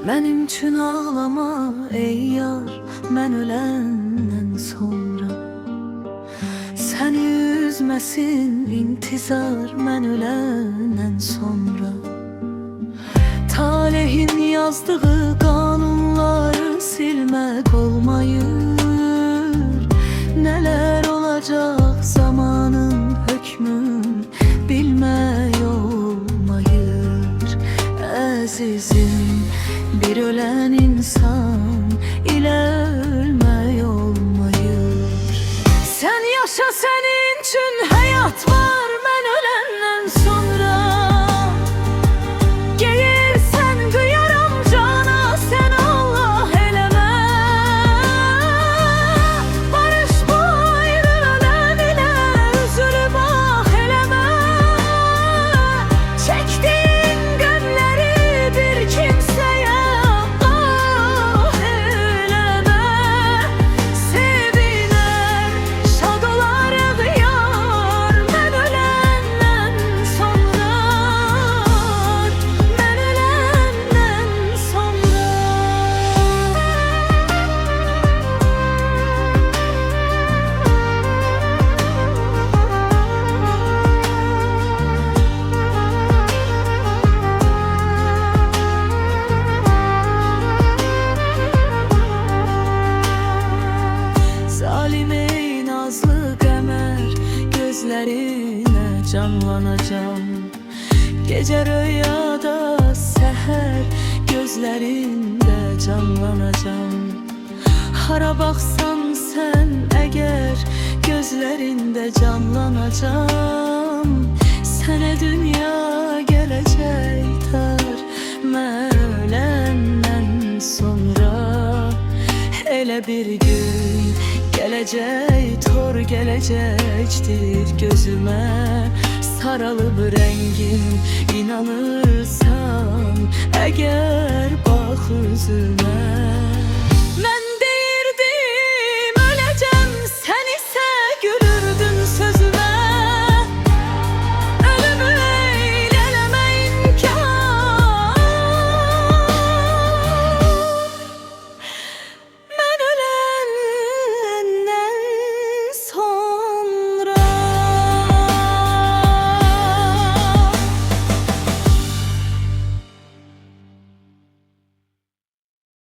Mənim üçün ağlama ey yar, mən öləndən sonra. Səni üzməsin intizar, mən öləndən sonra. Talehin yazdığı qanunları silmək olmayır. Nələr olacaq zamanın hökmün bilmək olmayır. Əzizim, bir ölen insan ile ölmək olmayır. Sen yaşa, senin için hayat var, mən ölenden sonra. Gelirsen kıyarım cana, sen Allah eleme. Barış bu ayrı ölen ile, üzülüp ah eleme. Çektiğin gömleri bir kimseye gözlerine canlanacağım. Gece rüyada seher gözlerinde canlanacağım. Hara baksan sen eğer gözlerinde canlanacağım. Sene dünya gelecek dar, ölenden sonra. Ele bir gün gelecek, tor gelecektir gözüme. Saralım rengim, inanırsan eğer bak yüzüme.